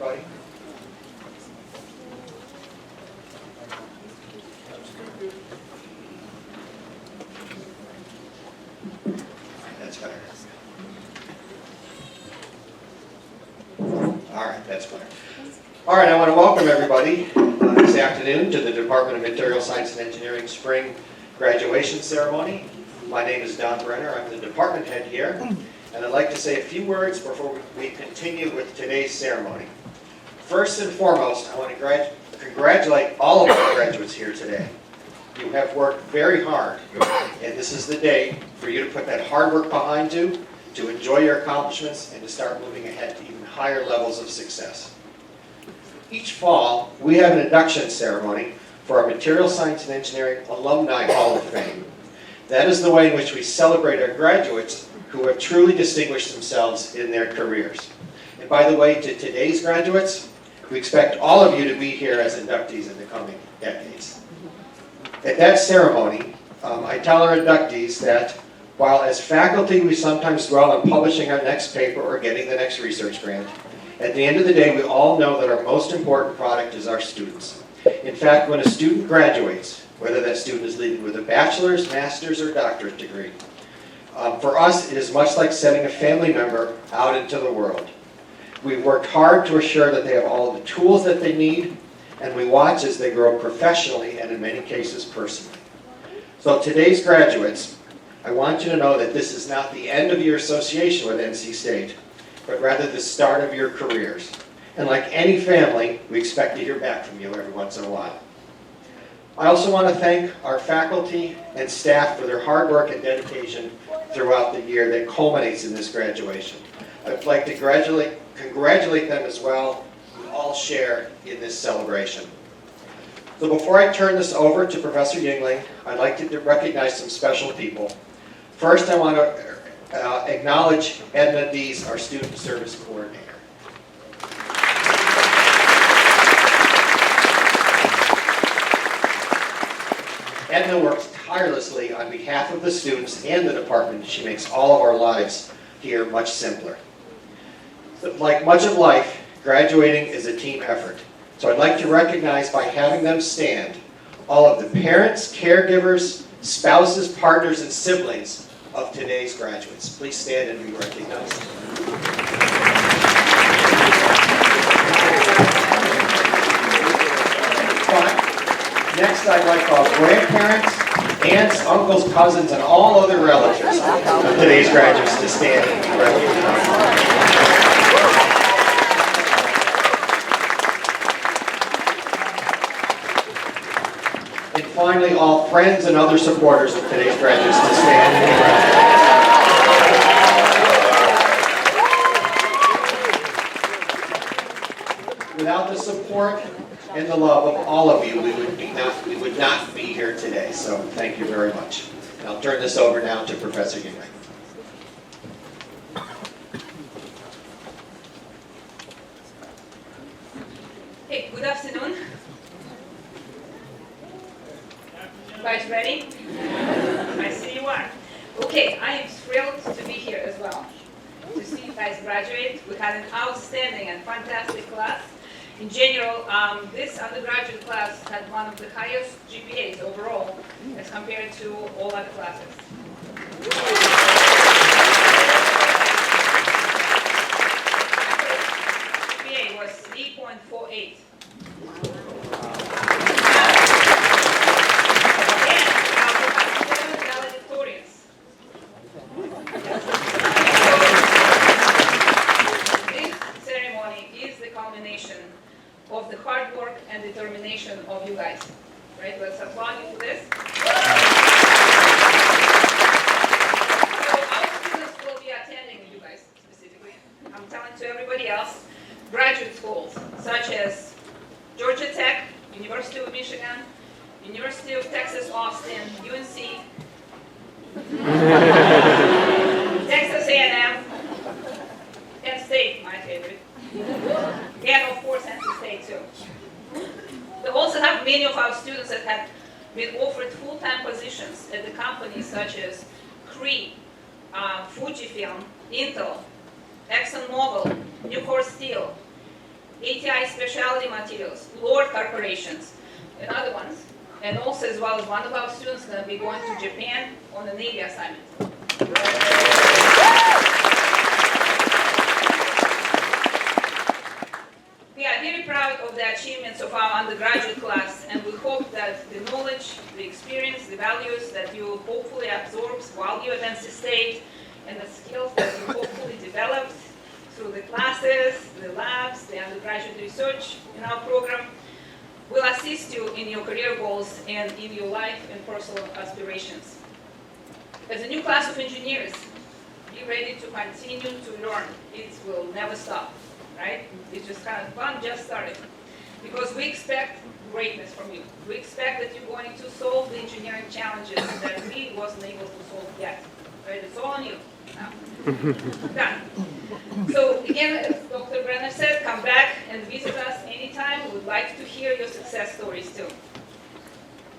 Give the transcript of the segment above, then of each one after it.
everybody. That's better. All right, that's better. All right, I want to welcome everybody this afternoon to the Department of Material Science and Engineering Spring Graduation Ceremony. My name is Don Brenner. I'm the department head here, and I'd like to say a few words before we continue with today's ceremony. First and foremost, I want to congratulate all of our graduates here today. You have worked very hard, and this is the day for you to put that hard work behind you, to enjoy your accomplishments, and to start moving ahead to even higher levels of success. Each fall, we have an induction ceremony for our Material Science and Engineering Alumni Hall of Fame. That is the way in which we celebrate our graduates who have truly distinguished themselves in their careers. And by the way, to today's graduates, we expect all of you to be here as inductees in the coming decades. At that ceremony, I tell our inductees that while as faculty we sometimes dwell on publishing our next paper or getting the next research grant, at the end of the day we all know that our most important product is our students. In fact, when a student graduates, whether that student is leaving with a bachelor's, master's, or doctorate degree, for us it is much like sending a family member out into the world. We've worked hard to assure that they have all the tools that they need, and we watch as they grow professionally and in many cases personally. So today's graduates, I want you to know that this is not the end of your association with NC State, but rather the start of your careers. And like any family, we expect to hear back from you every once in a while. I also want to thank our faculty and staff for their hard work and dedication throughout the year that culminates in this graduation. I'd like to congratulate them as well. We all share in this celebration. So before I turn this over to Professor Yingling, I'd like to recognize some special people. First, I want to acknowledge Edna Dees, our Student Service Coordinator. Edna works tirelessly on behalf of the students and the department. She makes all of our lives here much simpler. Like much of life, graduating is a team effort. So I'd like to recognize by having them stand all of the parents, caregivers, spouses, partners, and siblings of today's graduates. Please stand and be recognized. Next, I'd like all grandparents, aunts, uncles, cousins, and all other relatives of today's graduates to stand and be recognized. And finally, all friends and other supporters of today's graduates to stand and be recognized. Without the support and the love of all of you, we would not be here today. So thank you very much. And I'll turn this over now to Professor Yingling. Hey, good afternoon. You guys ready? I see you are. Okay, I am thrilled to be here as well. To see you guys graduate. We had an outstanding and fantastic class. In general, this undergraduate class had one of the highest GPAs overall as compared to all other classes. GPA was 3.48. Of the hard work and determination of you guys. Right? Let's applaud you for this. So our students will be attending, you guys specifically, I'm telling to everybody else, graduate schools such as Georgia Tech, University of Michigan, University of Texas Austin, UNC, Texas A&M, Penn State, my favorite. And of course, NC State too. We also have many of our students that have been offered full-time positions at the companies such as Cree, Fujifilm, Intel, ExxonMobil, Nucor Steel, ATI Specialty Materials, Lord Corporations, and other ones. And also, as well as one of our students going to be going to Japan on a Navy assignment. We are very proud of the achievements of our undergraduate class, and we hope that the knowledge, the experience, the values that you hopefully absorb while you're at NC State, and the skills that you hopefully developed through the classes, the labs, the undergraduate research in our program, will assist you in your career goals and in your life and personal aspirations. As a new class of engineers, be ready to continue to learn. It will never stop, right? It's just kind of fun, just started. Because we expect greatness from you. We expect that you're going to solve the engineering challenges that we wasn't able to solve yet. Right? It's all on you. Done. So again, as Dr. Brenner said, come back and visit us anytime. We would like to hear your success stories too.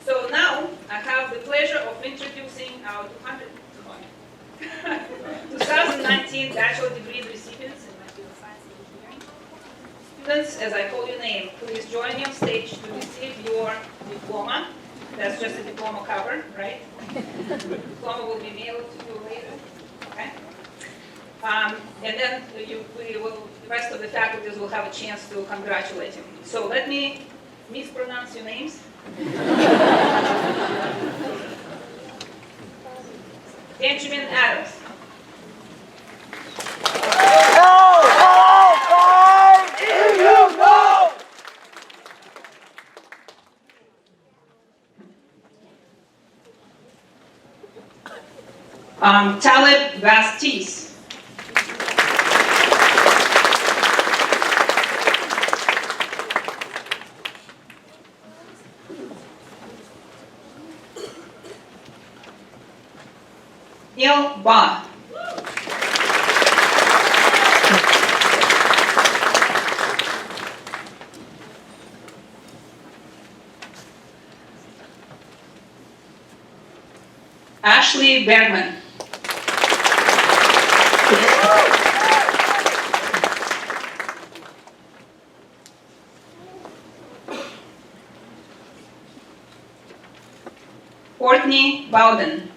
So now I have the pleasure of introducing our 2019 bachelor degree recipients in material science and engineering. Students, as I call your name, please join me on stage to receive your diploma. That's just a diploma cover, right? The diploma will be mailed to you later. Okay? And then the rest of the faculties will have a chance to congratulate you. So let me mispronounce your names. Benjamin Adams. Talib Bastis. Neil Ba. Ashley Bergman. Courtney Bowden.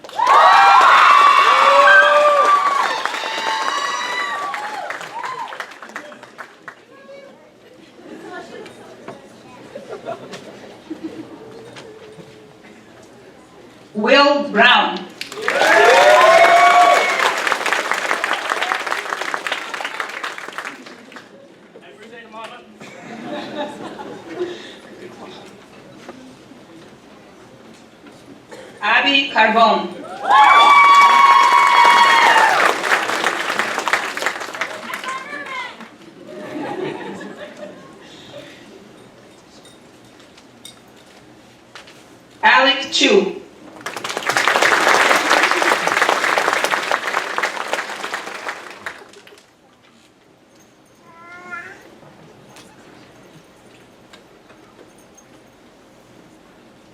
Will Brown. Abby Carbone. Alec Chu.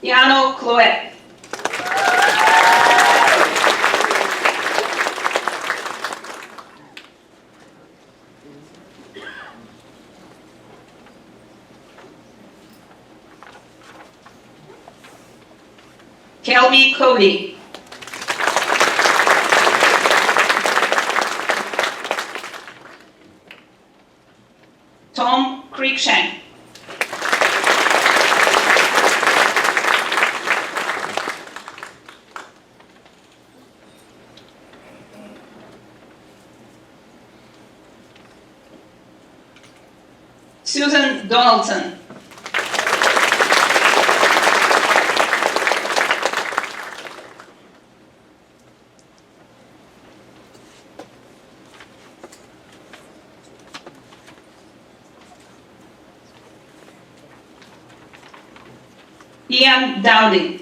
Yano Cloet. Kelby Cody. Tom Creekshank. Susan Donaldson. Ian Dowdy.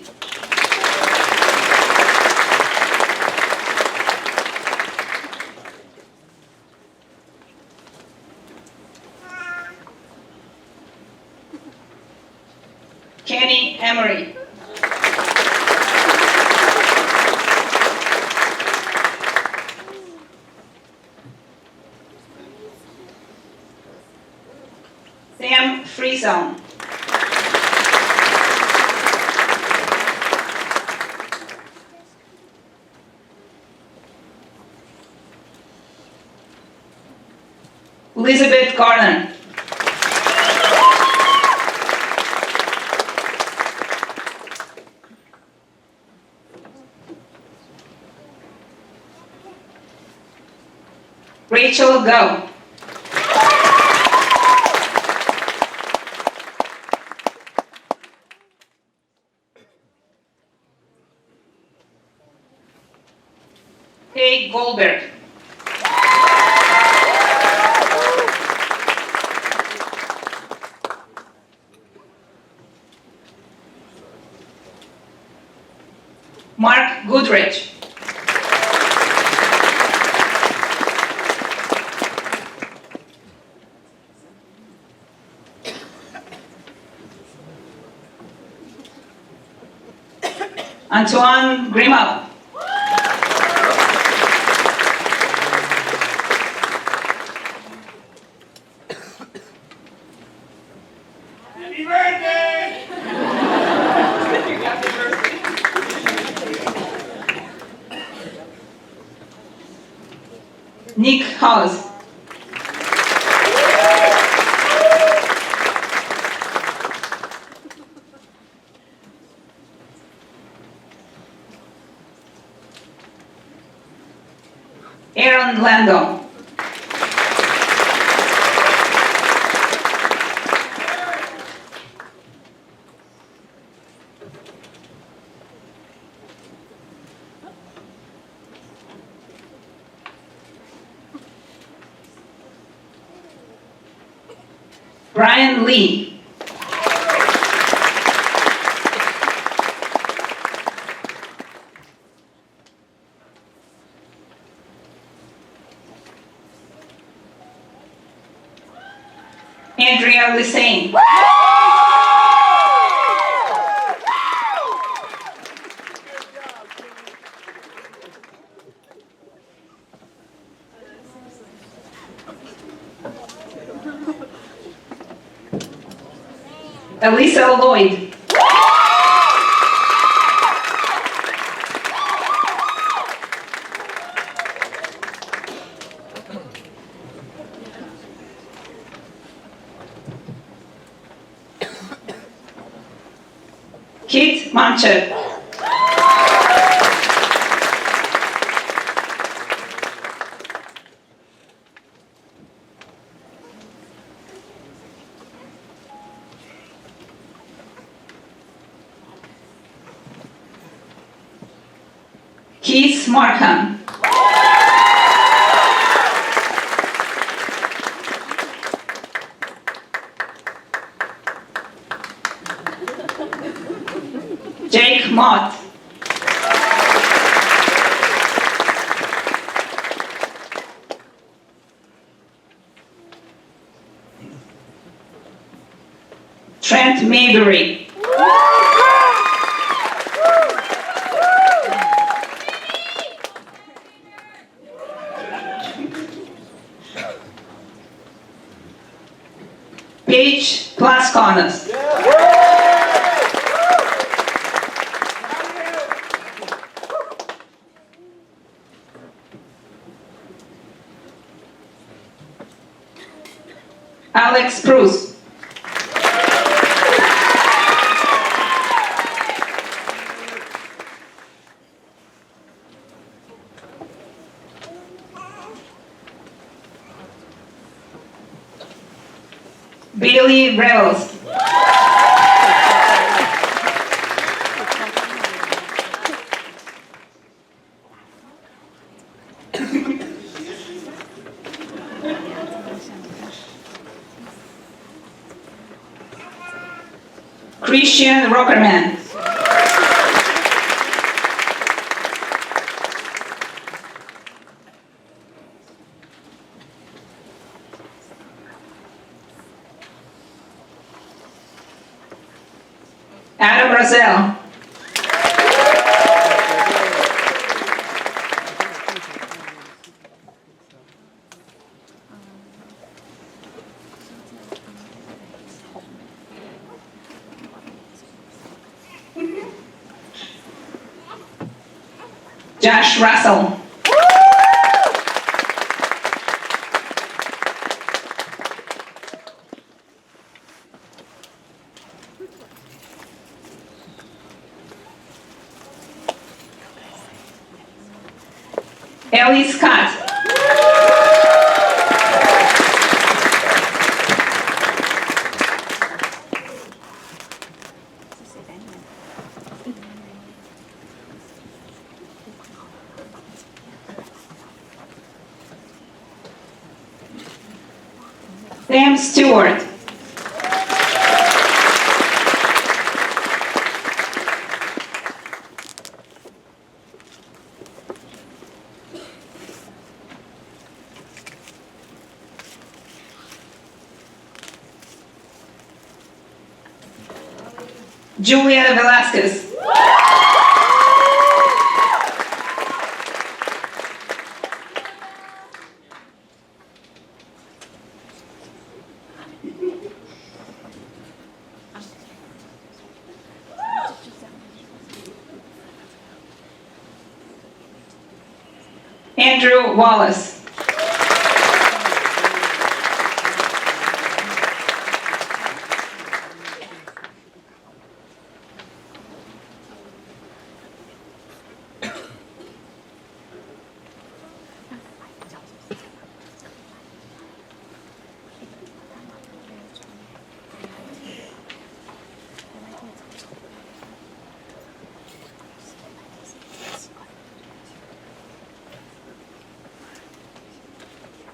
Kenny Emery. zone. Elizabeth Garner. Rachel Go. Kate Goldberg. Mark Goodrich. Antoine Grimaud. Happy birthday! Happy birthday. Nick Hawes. Aaron Lando. Brian Lee. Andrea Lisane. Elisa Lloyd. Kit Mancher. Keith Markham. Jake Mott. Trent Maybury. Paige Plaskonas. Alex Bruce. Billy Reynolds. Christian Rockerman. Adam Rosell. Josh Russell. Ellie Scott. Sam Stewart. Julia Velasquez. Andrew Wallace.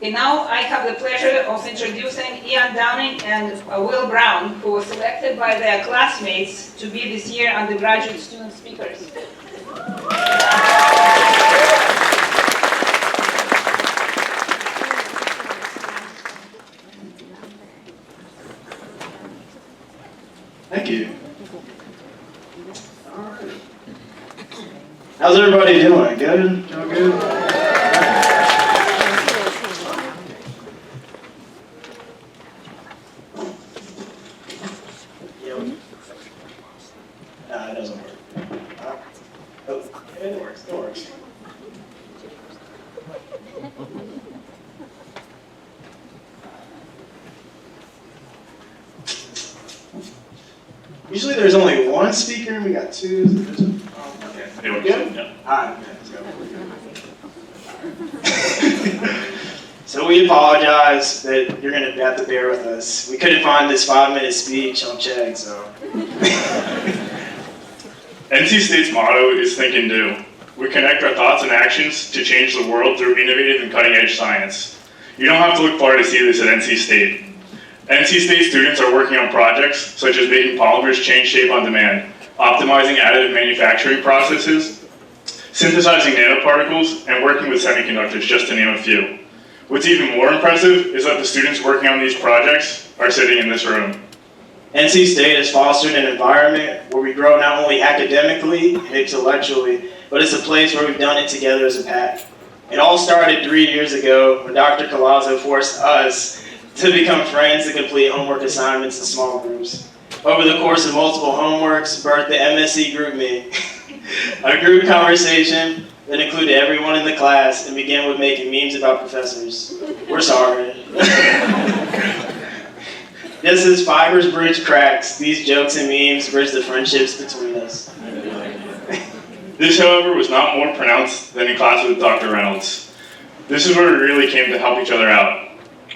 And now I have the pleasure of introducing Ian Downing and Will Brown, who were selected by their classmates to be this year undergraduate student speakers. Thank you. How's everybody doing? Good? Doing good? It doesn't work. Oh, it works. It works. Usually there's only one speaker and we got two. Okay. It works. Good? Yeah. Alright, let's go. So we apologize that you're going to have to bear with us. We couldn't find this 5-minute speech on Chegg, so. NC State's motto is Think and Do. We connect our thoughts and actions to change the world through innovative and cutting-edge science. You don't have to look far to see this at NC State. NC State students are working on projects such as making polymers change shape on demand, optimizing additive manufacturing processes, synthesizing nanoparticles, and working with semiconductors, just to name a few. What's even more impressive is that the students working on these projects are sitting in this room. NC State has fostered an environment where we grow not only academically and intellectually, but it's a place where we've done it together as a pack. It all started 3 years ago when Dr. Collazo forced us to become friends and complete homework assignments in small groups. Over the course of multiple homeworks, birthed the MSC GroupMe, a group conversation that included everyone in the class and began with making memes about professors. We're sorry. Just as fibers bridge cracks, these jokes and memes bridge the friendships between us. This, however, was not more pronounced than in class with Dr. Reynolds. This is where we really came to help each other out.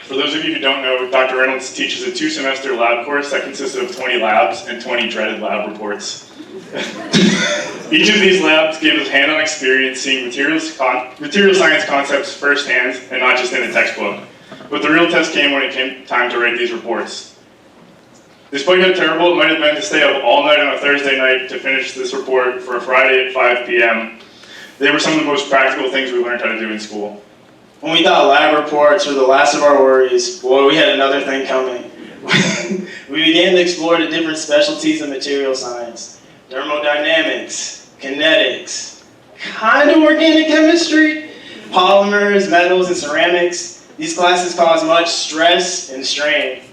For those of you who don't know, Dr. Reynolds teaches a 2-semester lab course that consists of 20 labs and 20 dreaded lab reports. Each of these labs gave us hand-on experience seeing material science concepts firsthand and not just in a textbook. But the real test came when it came time to write these reports. Despite how terrible it might have been to stay up all night on a Thursday night to finish this report for a Friday at 5 p.m., they were some of the most practical things we learned how to do in school. When we thought lab reports were the last of our worries, boy, we had another thing coming. We began to explore the different specialties of material science. Thermodynamics, kinetics, kind of organic chemistry, polymers, metals, and ceramics. These classes cause much stress and strain.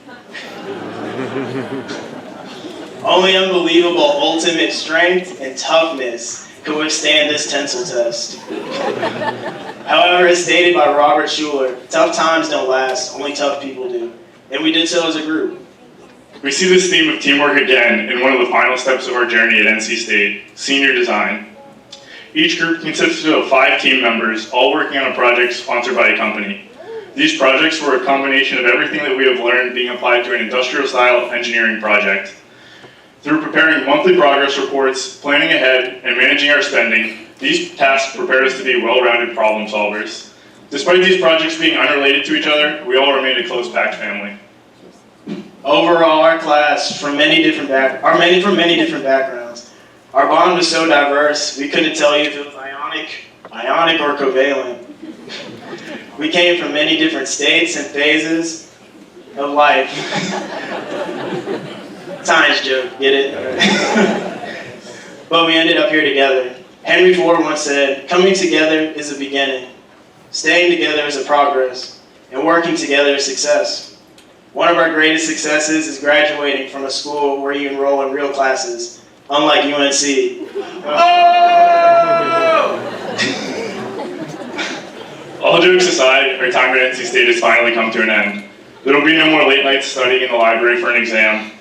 Only unbelievable ultimate strength and toughness could withstand this tensile test. However, as stated by Robert Schuller, tough times don't last, only tough people do. And we did so as a group. We see this theme of teamwork again in one of the final steps of our journey at NC State, senior design. Each group consisted of 5 team members, all working on a project sponsored by a company. These projects were a combination of everything that we have learned being applied to an industrial-style engineering project. Through preparing monthly progress reports, planning ahead, and managing our spending, these tasks prepared us to be well-rounded problem solvers. Despite these projects being unrelated to each other, we all remained a close packed family. Overall, our class from many different backgrounds. Our bond was so diverse, we couldn't tell you if it was ionic or covalent. We came from many different states and phases of life. Science joke, get it? But we ended up here together. Henry Ford once said, "Coming together is a beginning. Staying together is a progress. And working together is success." One of our greatest successes is graduating from a school where you enroll in real classes, unlike UNC. All jokes aside, our time at NC State has finally come to an end. There will be no more late nights studying in the library for an exam,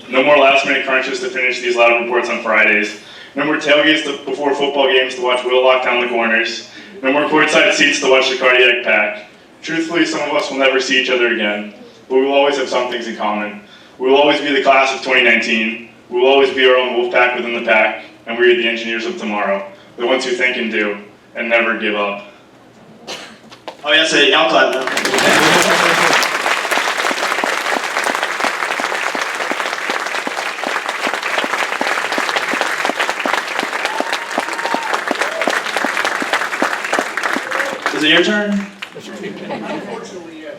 no more last-minute crunches to finish these lab reports on Fridays, no more tailgates before football games to watch Will lock down the corners, no more courtside seats to watch the cardiac pack. Truthfully, some of us will never see each other again, but we will always have some things in common. We will always be the class of 2019. We will always be our own wolf pack within the pack, and we are the engineers of tomorrow, the ones who think and do, and never give up. Oh, yes, y'all clap now. Is it your turn? Unfortunately, yes.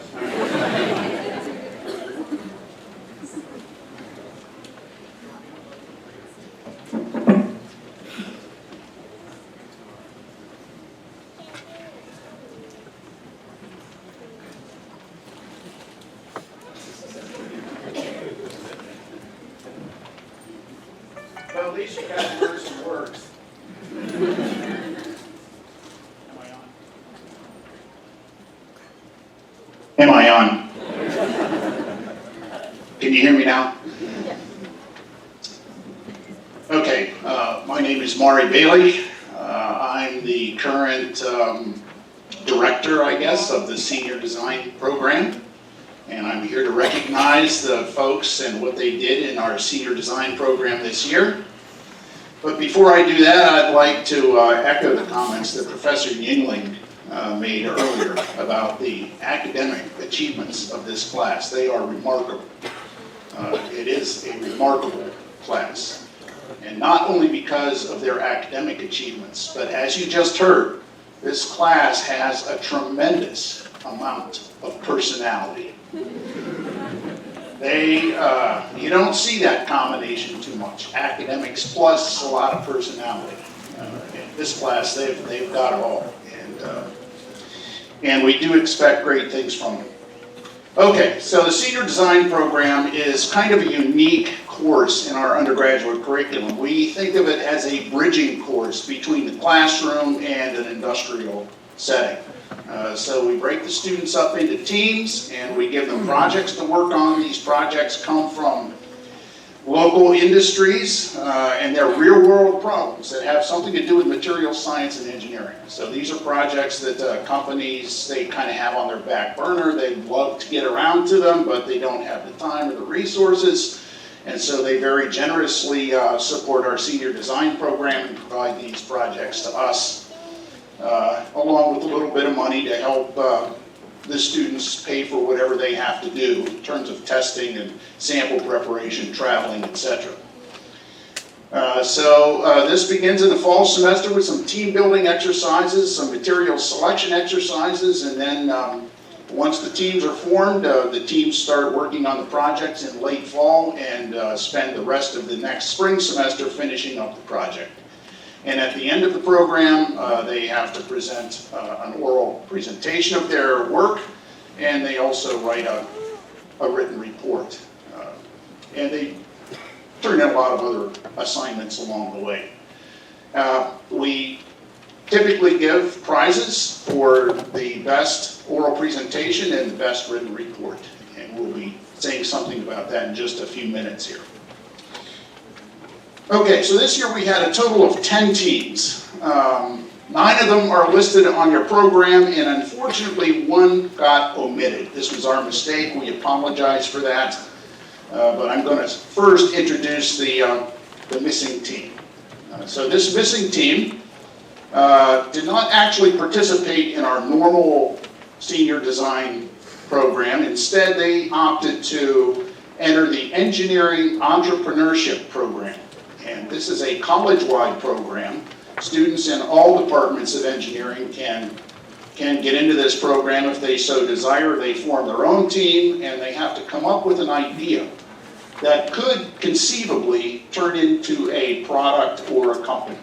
Well, at least you got to learn some words. Am I on? Can you hear me now? Okay, my name is Maury Bailey. I'm the current director, I guess, of the senior design program. And I'm here to recognize the folks and what they did in our senior design program this year. But before I do that, I'd like to echo the comments that Professor Yingling made earlier about the academic achievements of this class. They are remarkable. It is a remarkable class. And not only because of their academic achievements, but as you just heard, this class has a tremendous amount of personality. You don't see that combination too much. Academics plus a lot of personality. In this class, they've got it all. And we do expect great things from them. Okay, so the senior design program is kind of a unique course in our undergraduate curriculum. We think of it as a bridging course between the classroom and an industrial setting. So we break the students up into teams and we give them projects to work on. These projects come from local industries and they're real-world problems that have something to do with material science and engineering. So these are projects that companies, they kind of have on their back burner. They'd love to get around to them, but they don't have the time or the resources. And so they very generously support our senior design program and provide these projects to us, along with a little bit of money to help the students pay for whatever they have to do in terms of testing and sample preparation, traveling, etc. So this begins in the fall semester with some team building exercises, some material selection exercises, and then once the teams are formed, the teams start working on the projects in late fall and spend the rest of the next spring semester finishing up the project. And at the end of the program, they have to present an oral presentation of their work, and they also write a written report. And they turn in a lot of other assignments along the way. We typically give prizes for the best oral presentation and the best written report. And we'll be saying something about that in just a few minutes here. Okay, so this year we had a total of 10 teams. 9 of them are listed on your program, and unfortunately, 1 got omitted. This was our mistake. We apologize for that. But I'm going to first introduce the missing team. So this missing team did not actually participate in our normal senior design program. Instead, they opted to enter the Engineering Entrepreneurship Program. And this is a college-wide program. Students in all departments of engineering can get into this program if they so desire. They form their own team, and they have to come up with an idea that could conceivably turn into a product or a company.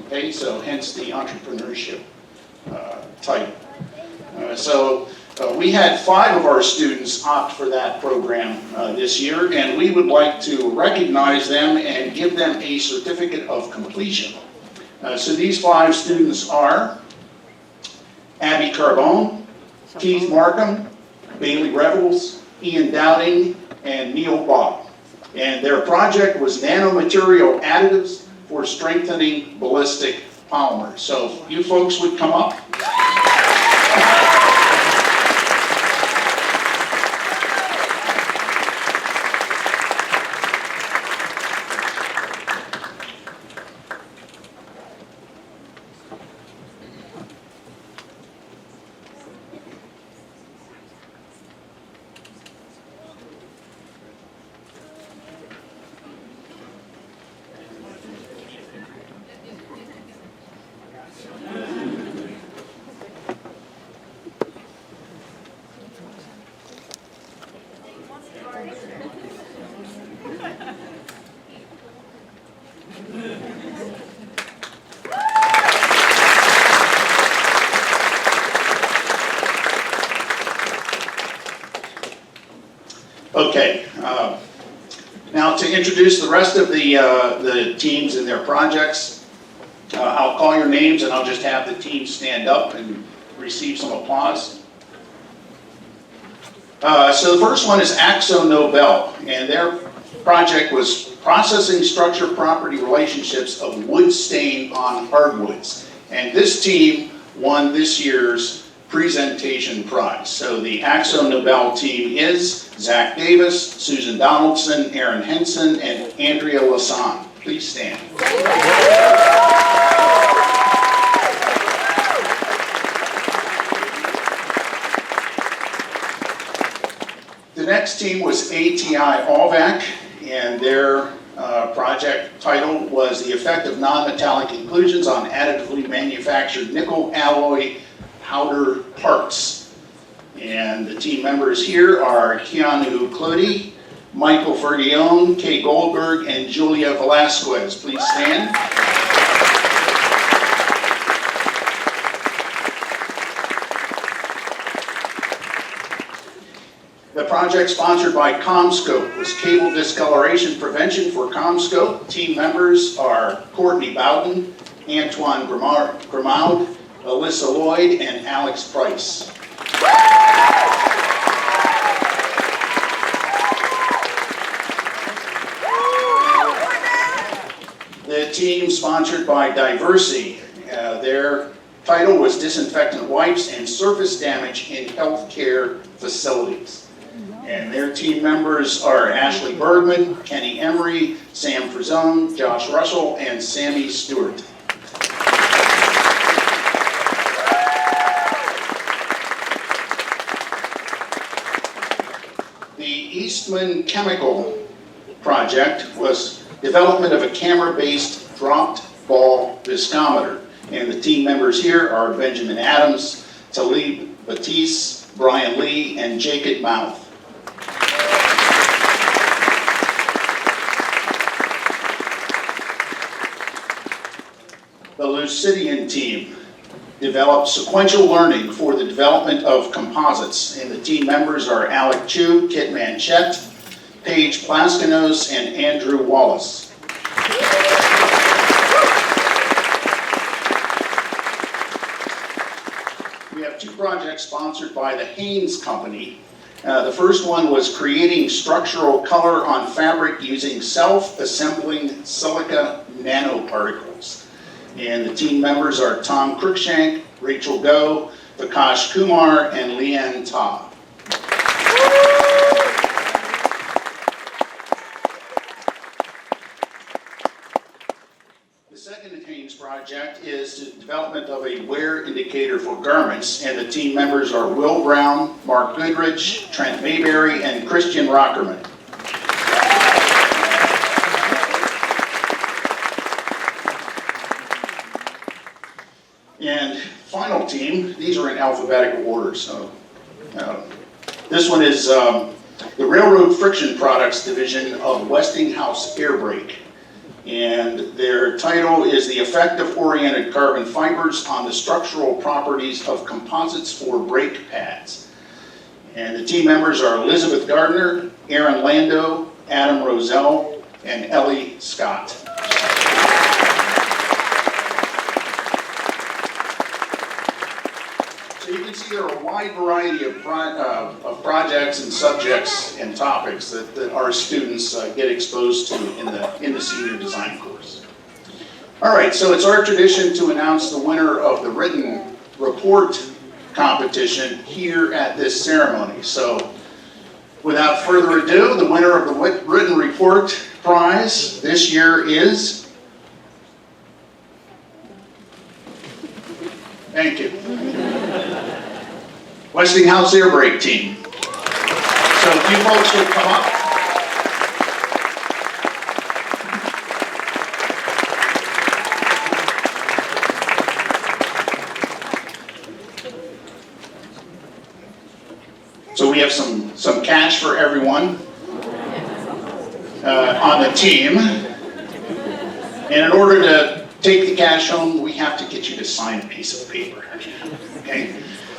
Okay, so hence the entrepreneurship title. We had 5 of our students opt for that program this year, and we would like to recognize them and give them a certificate of completion. So these 5 students are Abby Carbone, Keith Markham, Bailey Revels, Ian Dowding, and Neil Bob. And their project was nanomaterial additives for strengthening ballistic polymers. So if you folks would come up. Okay, now to introduce the rest of the teams and their projects, I'll call your names and I'll just have the teams stand up and receive some applause. So the first one is Axo Nobel, and their project was processing structure property relationships of wood stain on hardwoods. And this team won this year's presentation prize. So the Axo Nobel team is Zach Davis, Susan Donaldson, Aaron Henson, and Andrea Lasan. Please stand. The next team was ATI Allvac, and their project title was the effect of non-metallic inclusions on additively manufactured nickel alloy powder parts. And the team members here are Keanu Clody, Michael Fergione, Kay Goldberg, and Julia Velasquez. Please stand. The project sponsored by CommScope was cable discoloration prevention for CommScope. Team members are Courtney Bowden, Antoine Grimaud, Alyssa Lloyd, and Alex Price. The team sponsored by Diversey, their title was Disinfectant Wipes and Surface Damage in Healthcare Facilities. And their team members are Ashley Bergman, Kenny Emery, Sam Frizone, Josh Russell, and Sammy Stewart. The Eastman Chemical project was development of a camera-based dropped ball viscometer. And the team members here are Benjamin Adams, Talib Batiste, Brian Lee, and Jacob Mouth. The Lucidian team developed sequential learning for the development of composites, and the team members are Alec Chu, Kit Manchette, Paige Plaskinos, and Andrew Wallace. projects sponsored by the Haynes Company. The first one was creating structural color on fabric using self-assembling silica nanoparticles. And the team members are Tom Cruikshank, Rachel Go, Vikash Kumar, and Leanne Ta. The second Haynes project is the development of a wear indicator for garments, and the team members are Will Brown, Mark Goodrich, Trent Mayberry, and Christian Rockerman. And final team, these are in alphabetical order, so this one is the Railroad Friction Products Division of Westinghouse Air Brake. And their title is The Effect of Oriented Carbon Fibers on the Structural Properties of Composites for Brake Pads. And the team members are Elizabeth Gardner, Aaron Lando, Adam Roselle, and Ellie Scott. So you can see there are a wide variety of projects and subjects and topics that our students get exposed to in the senior design course. All right, so it's our tradition to announce the winner of the written report competition here at this ceremony. So without further ado, the winner of the written report prize this year is, thank you, Westinghouse Air Brake Team. So if you folks would come up. So we have some cash for everyone on the team. And in order to take the cash home, we have to get you to sign a piece of paper. Okay?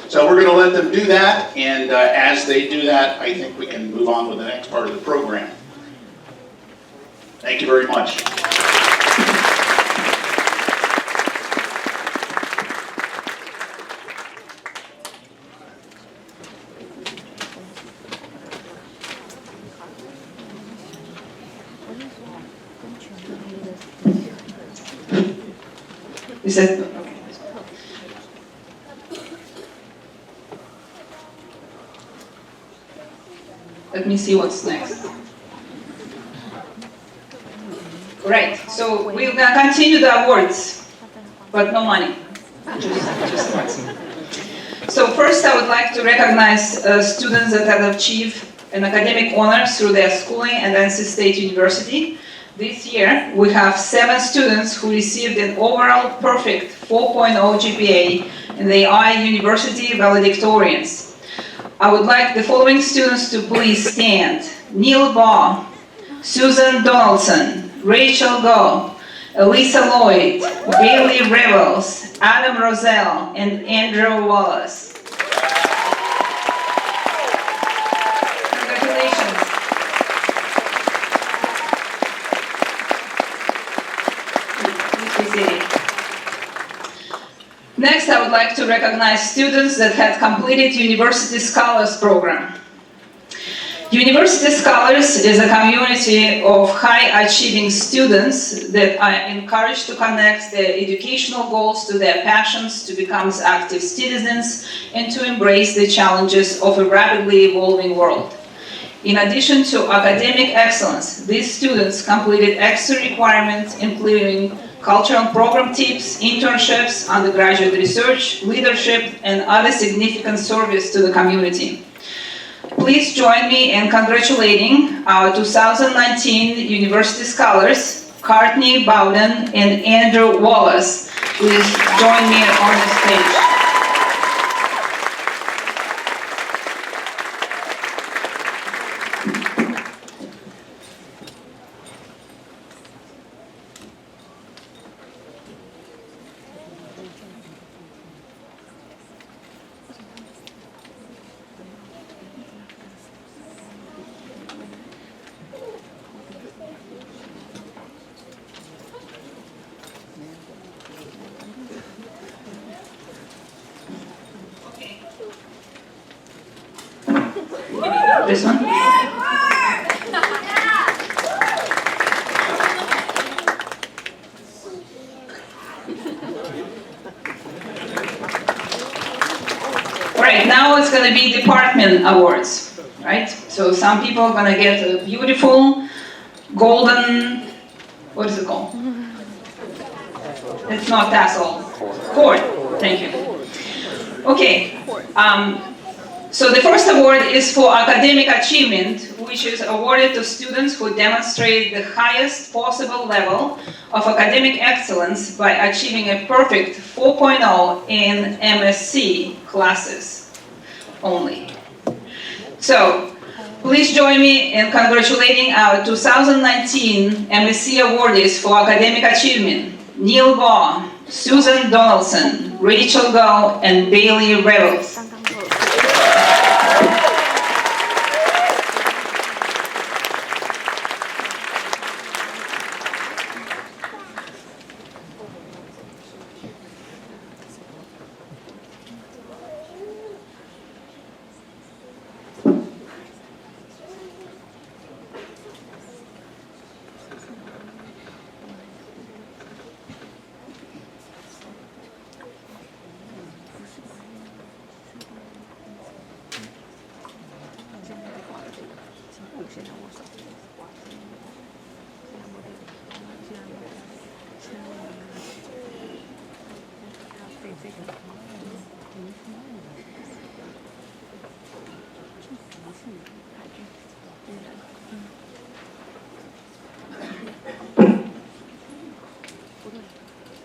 So we're going to let them do that, and as they do that, I think we can move on with the next part of the program. Thank you very much. Is that okay? Let me see what's next. Right, so we're gonna continue the awards, but no money, just awards. So first I would like to recognize students that have achieved an academic honor through their schooling at NC State University. This year, we have 7 students who received an overall perfect 4.0 GPA, and they are university valedictorians. I would like the following students to please stand. Neil Baugh, Susan Donaldson, Rachel Go, Elisa Lloyd, Bailey Revels, Adam Roselle, and Andrew Wallace. Congratulations. Please be seated. Next, I would like to recognize students that had completed University Scholars Program. University Scholars is a community of high-achieving students that are encouraged to connect their educational goals to their passions, to become active citizens, and to embrace the challenges of a rapidly evolving world. In addition to academic excellence, these students completed extra requirements including cultural program tips, internships, undergraduate research, leadership, and other significant service to the community. Please join me in congratulating our 2019 University Scholars, Courtney Bowden and Andrew Wallace. Please join me on the stage. This one? Right, now it's gonna be department awards, right? So some people are gonna get a beautiful golden, what is it called? It's not tassel. Cord, thank you. Okay, so the first award is for academic achievement, which is awarded to students who demonstrate the highest possible level of academic excellence by achieving a perfect 4.0 in MSc classes only. So, please join me in congratulating our 2019 MSc awardees for academic achievement: Neil Baugh, Susan Donaldson, Rachel Go, and Bailey Revels.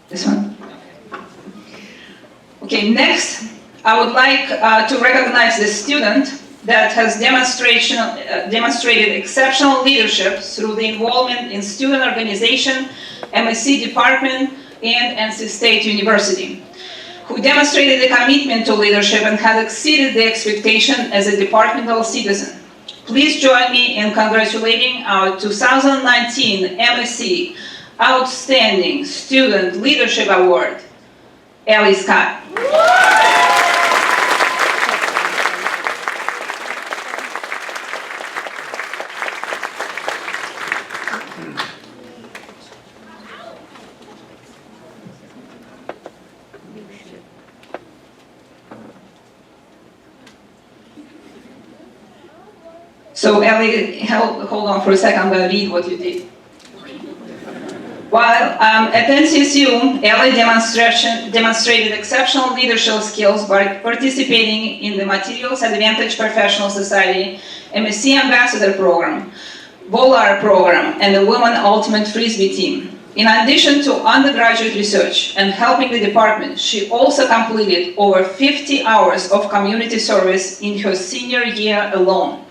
This one? Okay, next, I would like to recognize the student that has demonstrated exceptional leadership through the involvement in student organization, MSc department, and NC State University, who demonstrated a commitment to leadership and has exceeded the expectation as a departmental citizen. Please join me in congratulating our 2019 MSc Outstanding Student Leadership Award, Ellie Scott. So Ellie, hold on for a second, I'm going to read what you did. While at NCSU, Ellie demonstrated exceptional leadership skills by participating in the Materials Advantage Professional Society, MSc Ambassador Program, VOLAR Program, and the Women Ultimate Frisbee Team. In addition to undergraduate research and helping the department, she also completed over 50 hours of community service in her senior year alone.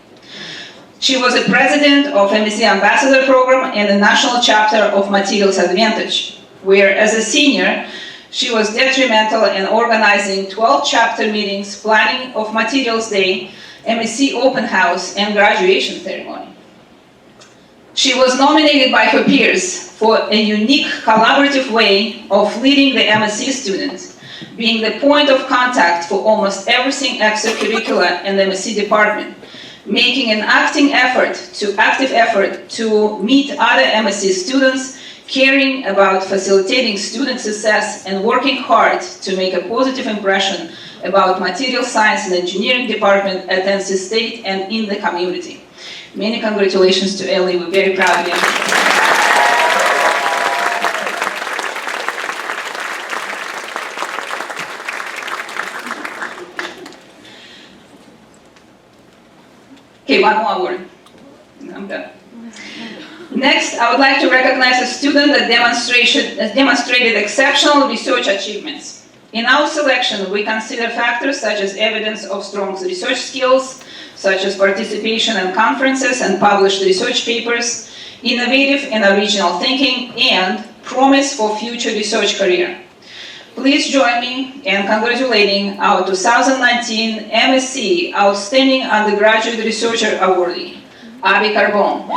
She was the president of MSc Ambassador Program and the national chapter of Materials Advantage, where as a senior, she was detrimental in organizing 12 chapter meetings, planning of Materials Day, MSc Open House, and graduation ceremony. She was nominated by her peers for a unique collaborative way of leading the MSc students, being the point of contact for almost everything extracurricular in the MSc department, making an active effort to meet other MSc students, caring about facilitating student success, and working hard to make a positive impression about material science and engineering department at NC State and in the community. Many congratulations to Ellie, we're very proud of you. Okay, one more word. I'm done. Next, I would like to recognize a student that demonstrated exceptional research achievements. In our selection, we consider factors such as evidence of strong research skills, such as participation in conferences and published research papers, innovative and original thinking, and promise for future research career. Please join me in congratulating our 2019 MSc Outstanding Undergraduate Researcher Awardee, Abby Carbone.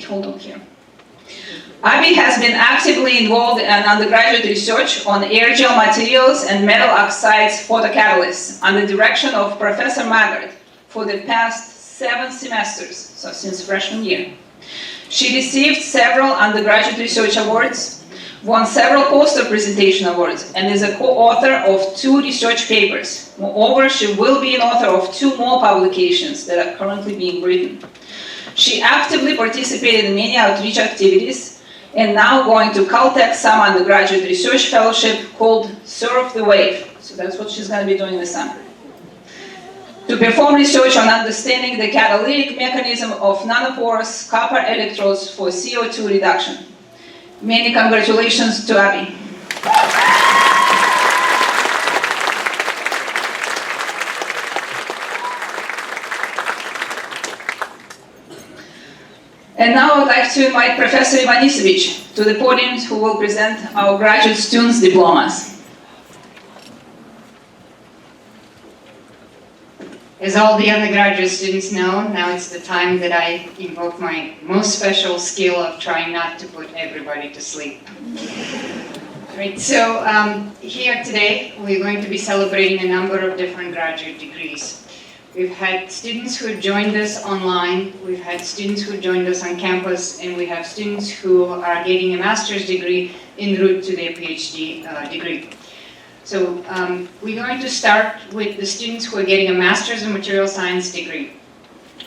wait, hold on here. Abby has been actively involved in undergraduate research on aerogel materials and metal oxides photocatalysts under the direction of Professor Maggard for the past 7 semesters, so since freshman year. She received several undergraduate research awards, won several poster presentation awards, and is a co-author of 2 research papers. Moreover, she will be an author of 2 more publications that are currently being written. She actively participated in many outreach activities and now going to Caltech Summer Undergraduate Research Fellowship called Surf the Wave. So that's what she's going to be doing this summer. To perform research on understanding the catalytic mechanism of nanoporous copper electrodes for CO2 reduction. Many congratulations to Abby. And now I would like to invite Professor Ivanisevic to the podium, who will present our graduate students' diplomas. As all the undergraduate students know, now it's the time that I invoke my most special skill of trying not to put everybody to sleep. Right, so here today we're going to be celebrating a number of different graduate degrees. We've had students who have joined us online, we've had students who joined us on campus, and we have students who are getting a master's degree en route to their PhD degree. So we're going to start with the students who are getting a master's in material science degree.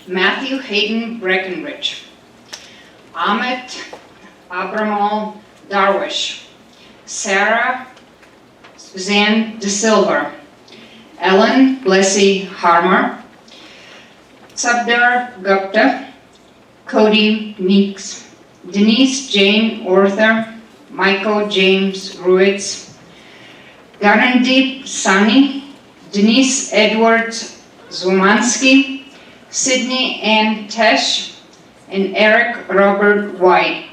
Matthew Hayden Breckenridge, Amit Abramal Darwish, Sarah Suzanne De Silva, Ellen Blessy Harmer, Sabdar Gupta, Cody Meeks, Denise Jane Orther, Michael James Ruiz, Garandeep Sani, Denise Edwards Zumansky, Sydney Ann Tesh, and Eric Robert White.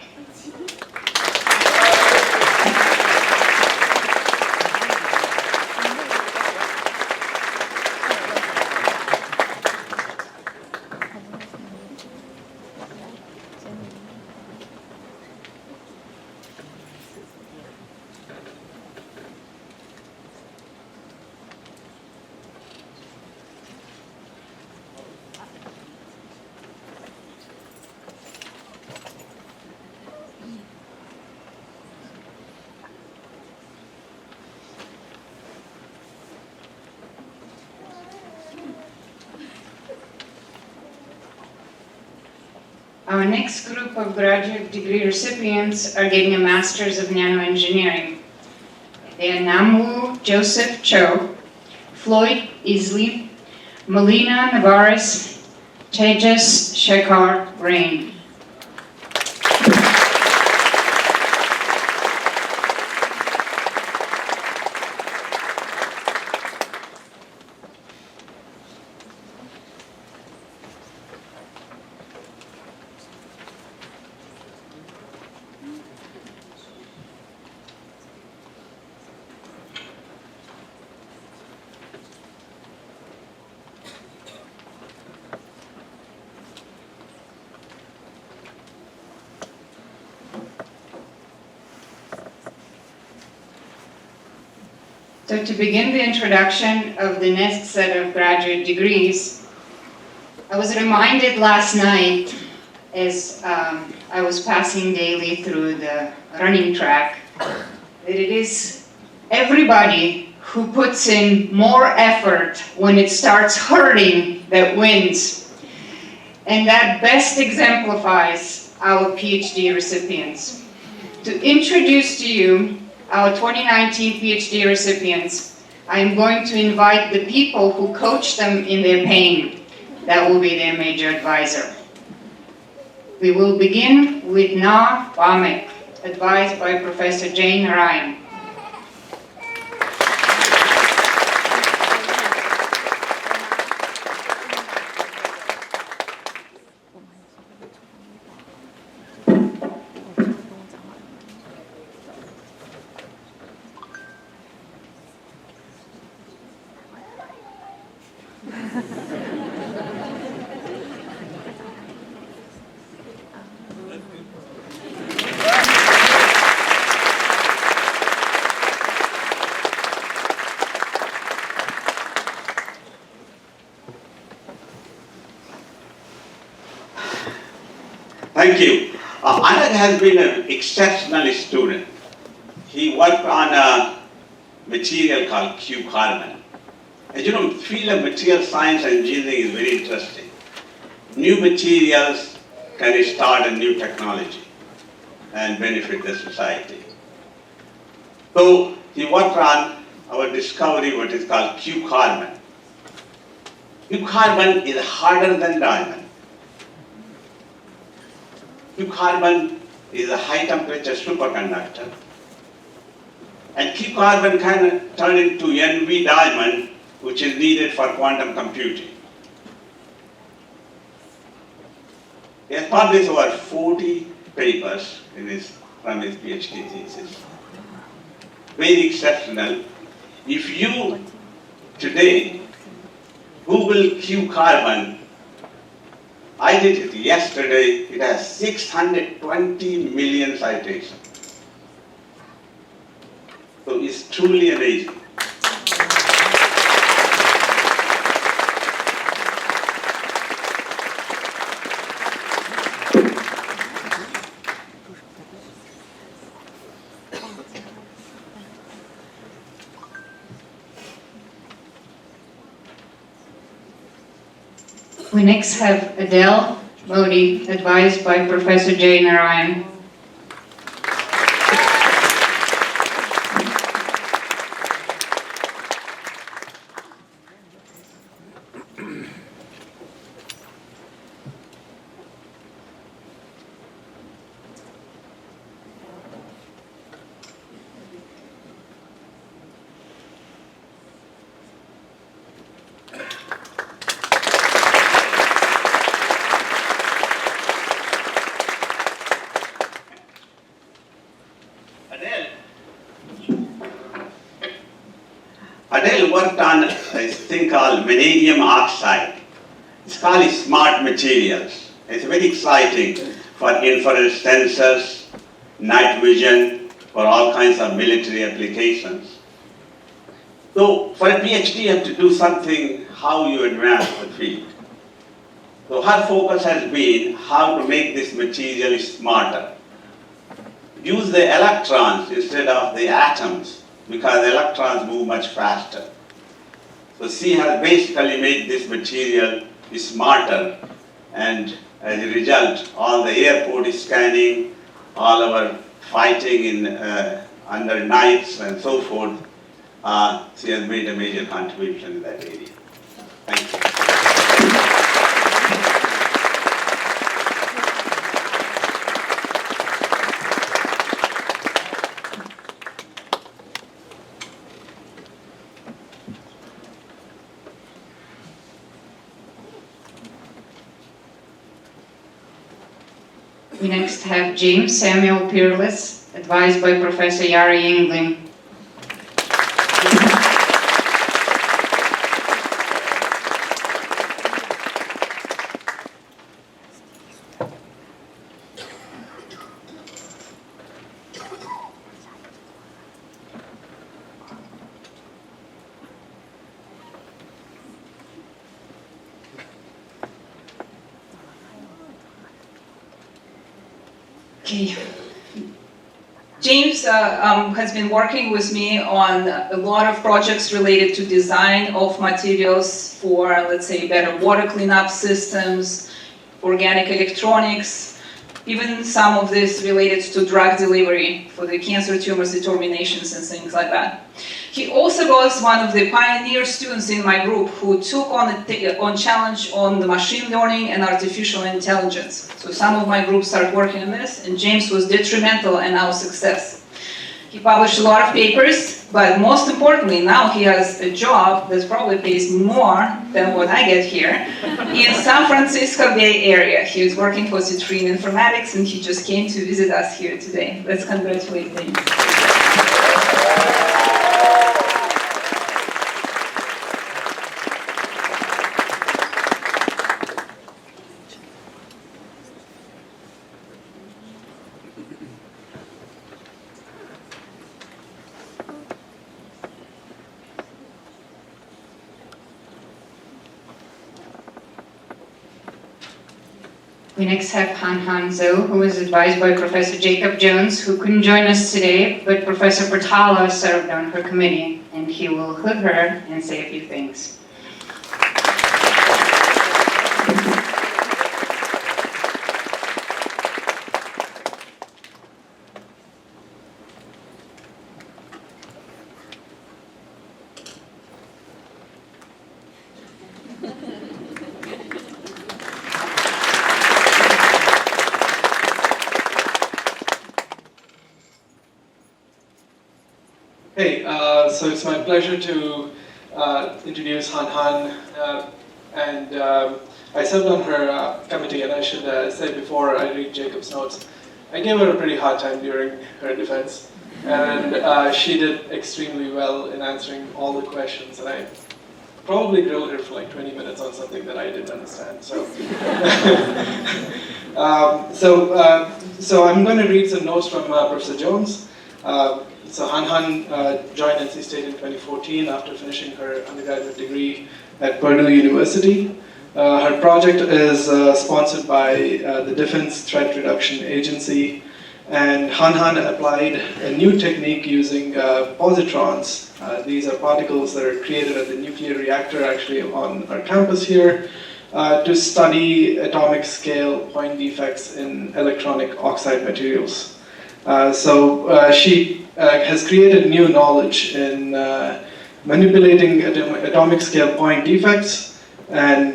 Our next group of graduate degree recipients are getting a Master's of Nanoengineering. They are Namu Joseph Cho, Floyd Isley, Melina Navarez, Tejas Shekhar Rain. So to begin the introduction of the next set of graduate degrees, I was reminded last night as I was passing daily through the running track that it is everybody who puts in more effort when it starts hurting that wins. And that best exemplifies our PhD recipients. To introduce to you our 2019 PhD recipients, I am going to invite the people who coach them in their pain. That will be their major advisor. We will begin with Na Bamek, advised by Professor Jane Ryan. Thank you. Anand has been an exceptional student. He worked on a material called Q-carbon. As you know, field of material science and engineering is very interesting. New materials can start a new technology and benefit the society. So he worked on our discovery, what is called Q-carbon. Q-carbon is harder than diamond. Q-carbon is a high temperature superconductor. And Q-carbon can turn into NV diamond, which is needed for quantum computing. He has published over 40 papers from his PhD thesis. Very exceptional. If you today Google Q-carbon, I did it yesterday, it has 620 million citations. So it's truly amazing. We next have Adele Modi, advised by Professor Jay Narayan. Adele worked on this thing called vanadium oxide. It's called smart materials. It's very exciting for infrared sensors, night vision, for all kinds of military applications. So for a PhD, you have to do something how you advance the field. So her focus has been how to make this material smarter. Use the electrons instead of the atoms, because the electrons move much faster. So she has basically made this material smarter, and as a result, all the airport scanning, all our fighting in under nights and so forth, she has made a major contribution in that area. Thank you. We next have James Samuel Peerless, advised by Professor Yara Yingling. Okay. James has been working with me on a lot of projects related to design of materials for, let's say, better water cleanup systems, organic electronics, even some of this related to drug delivery for the cancer tumors determinations and things like that. He also was one of the pioneer students in my group who took on challenge on the machine learning and artificial intelligence. So some of my groups started working on this, and James was detrimental in our success. He published a lot of papers, but most importantly, now he has a job that probably pays more than what I get here in San Francisco Bay Area. He was working for Citrine Informatics, and he just came to visit us here today. Let's congratulate James. We We next have Han Han Zhou, who was advised by Professor Jacob Jones, who couldn't join us today, but Professor Bertala served on her committee, and he will hood her and say a few things. Hey, so it's my pleasure to introduce Han Han, I served on her committee, and I should say before I read Jacob's notes, I gave her a pretty hard time during her defense, and she did extremely well in answering all the questions, and I probably grilled her for like 20 minutes on something that I didn't understand. So, so I'm going to read some notes from Professor Jones. So Han Han joined NC State in 2014 after finishing her undergraduate degree at Purdue University. Her project is sponsored by the Defense Threat Reduction Agency, and Han Han applied a new technique using positrons. These are particles that are created at the nuclear reactor actually on our campus here to study atomic scale point defects in electronic oxide materials. She has created new knowledge in manipulating atomic scale point defects and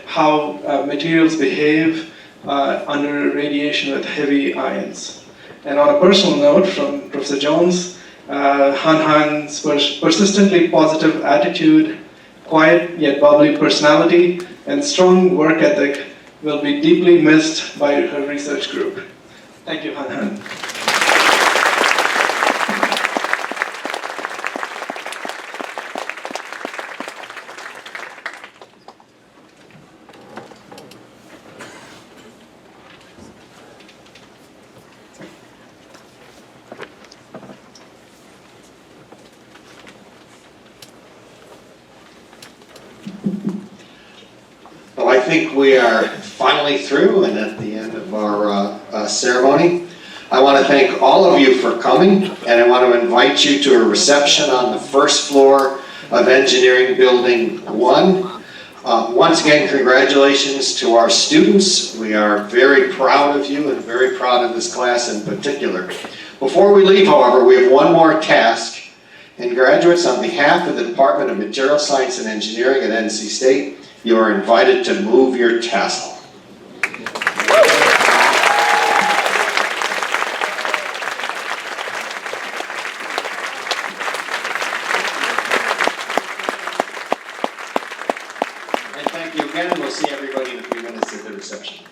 how materials behave under radiation with heavy ions. And on a personal note from Professor Jones, Han Han's persistently positive attitude, quiet yet bubbly personality, and strong work ethic will be deeply missed by her research group. Thank you, Han Han. Well, I think we are finally through and at the end of our ceremony. I want to thank all of you for coming, and I want to invite you to a reception on the first floor of Engineering Building 1. Once again, congratulations to our students. We are very proud of you and very proud of this class in particular. Before we leave, however, we have one more task. And graduates, on behalf of the Department of Material Science and Engineering at NC State, you are invited to move your tassel. And thank you again, and we'll see everybody in a few minutes at the reception.